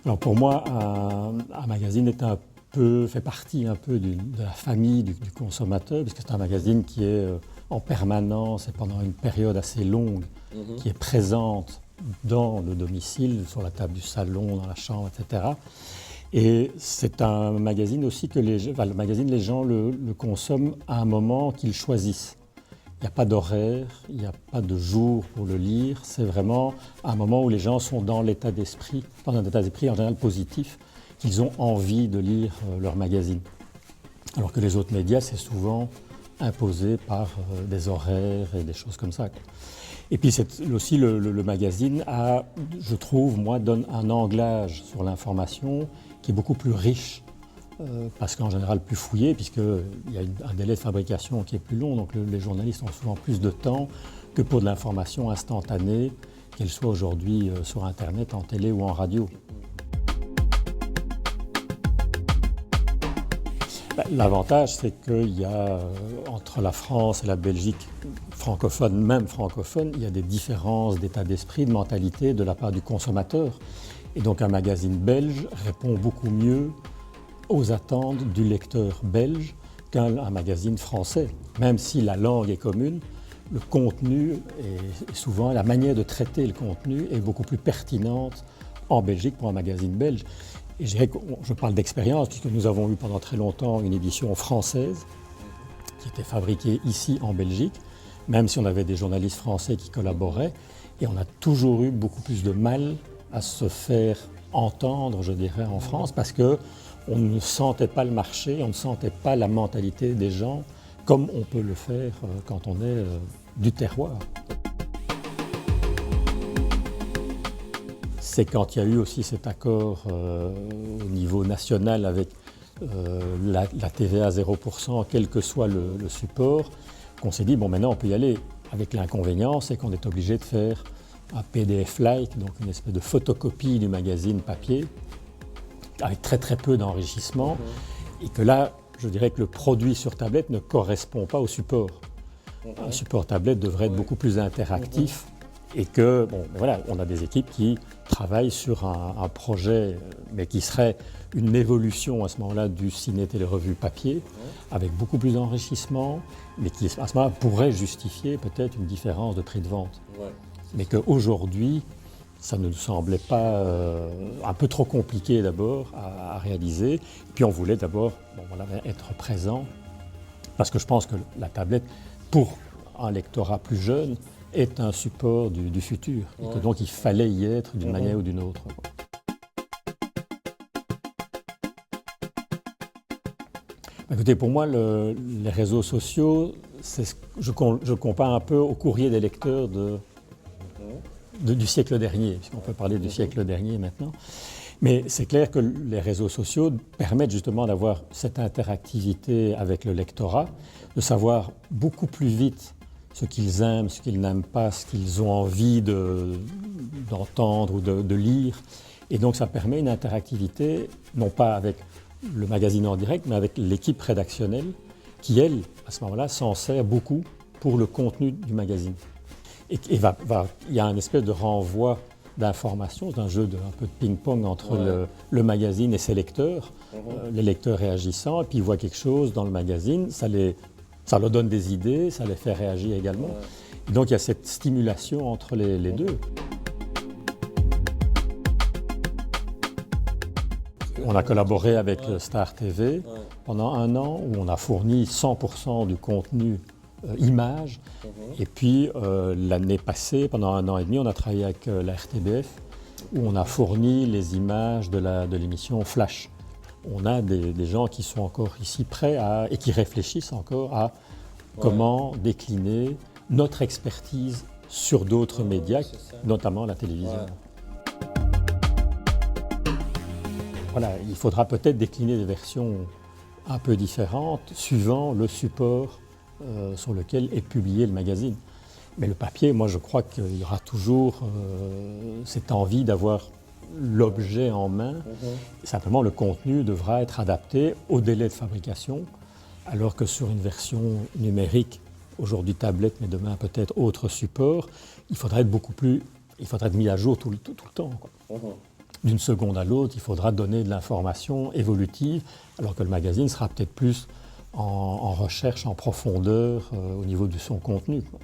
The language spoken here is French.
Alors pour moi, un magazine fait partie un peu de la famille du consommateur, puisque c'est un magazine qui est en permanence et pendant une période assez longue, qui est présente dans le domicile, sur la table du salon, dans la chambre, etc. Et c'est un magazine aussi que les gens le consomment à un moment qu'ils choisissent. Il n'y a pas d'horaire, il n'y a pas de jour pour le lire. C'est vraiment un moment où les gens sont dans un état d'esprit en général positif, qu'ils ont envie de lire leur magazine. Alors que les autres médias, c'est souvent imposé par des horaires et des choses comme ça. Et puis aussi le magazine je trouve, donne un anglage sur l'information qui est beaucoup plus riche, parce qu'en général plus fouillé, puisqu'il y a un délai de fabrication qui est plus long, donc les journalistes ont souvent plus de temps que pour de l'information instantanée, qu'elle soit aujourd'hui sur Internet, en télé ou en radio. L'avantage, c'est qu'il y a, entre la France et la Belgique francophone, même francophone, il y a des différences d'état d'esprit, de mentalité de la part du consommateur. Et donc un magazine belge répond beaucoup mieux aux attentes du lecteur belge qu'un magazine français. Même si la langue est commune, le contenu et souvent la manière de traiter le contenu est beaucoup plus pertinente en Belgique pour un magazine belge. Et je dirais que je parle d'expérience, puisque nous avons eu pendant très longtemps une édition française qui était fabriquée ici en Belgique, même si on avait des journalistes français qui collaboraient, et on a toujours eu beaucoup plus de mal à se faire entendre, je dirais, en France, parce qu'on ne sentait pas le marché, on ne sentait pas la mentalité des gens, comme on peut le faire quand on est du terroir. C'est quand il y a eu aussi cet accord au niveau national avec la TVA à 0%, quel que soit le support, qu'on s'est dit, bon, maintenant on peut y aller. Avec l'inconvénient, c'est qu'on est obligé de faire un PDF-like, donc une espèce de photocopie du magazine papier, avec très très peu d'enrichissement, et que là, je dirais que le produit sur tablette ne correspond pas au support. Un support tablette devrait être beaucoup plus interactif, et que, on a des équipes qui travaillent sur un projet, mais qui serait une évolution à ce moment-là du ciné-télé-revue papier, avec beaucoup plus d'enrichissement, mais qui à ce moment-là pourrait justifier peut-être une différence de prix de vente. Ouais. Mais qu'aujourd'hui, ça ne nous semblait pas un peu trop compliqué d'abord à réaliser. Et puis on voulait d'abord être présent, parce que je pense que la tablette, pour un lectorat plus jeune, est un support du futur, et que donc il fallait y être d'une manière ou d'une autre. Écoutez, pour moi, les réseaux sociaux, je compare un peu au courrier des lecteurs du siècle dernier, puisqu'on peut parler du siècle dernier maintenant. Mais c'est clair que les réseaux sociaux permettent justement d'avoir cette interactivité avec le lectorat, de savoir beaucoup plus vite ce qu'ils aiment, ce qu'ils n'aiment pas, ce qu'ils ont envie d'entendre ou de lire. Et donc ça permet une interactivité, non pas avec le magazine en direct, mais avec l'équipe rédactionnelle qui, elle, à ce moment-là, s'en sert beaucoup pour le contenu du magazine. Et il y a un espèce de renvoi d'informations, c'est un jeu un peu de ping-pong entre le magazine et ses lecteurs, les lecteurs réagissant, et puis ils voient quelque chose dans le magazine, ça leur donne des idées, ça les fait réagir également. Et donc il y a cette stimulation entre les deux. On a collaboré avec Star TV pendant 1 an, où on a fourni 100% du contenu images. Et puis l'année passée, pendant 1 an et demi, on a travaillé avec la RTBF, où on a fourni les images de l'émission Flash. On a des gens qui sont encore ici prêts et qui réfléchissent encore à comment décliner notre expertise sur d'autres médias, notamment la télévision. Voilà, il faudra peut-être décliner des versions un peu différentes suivant le support sur lequel est publié le magazine. Mais le papier, moi je crois qu'il y aura toujours cette envie d'avoir l'objet en main. Simplement, le contenu devra être adapté au délai de fabrication, alors que sur une version numérique, aujourd'hui tablette, mais demain peut-être autre support, il faudra être mis à jour tout le temps, quoi. d'une seconde à l'autre, il faudra donner de l'information évolutive, alors que le magazine sera peut-être plus en recherche, en profondeur au niveau de son contenu, quoi.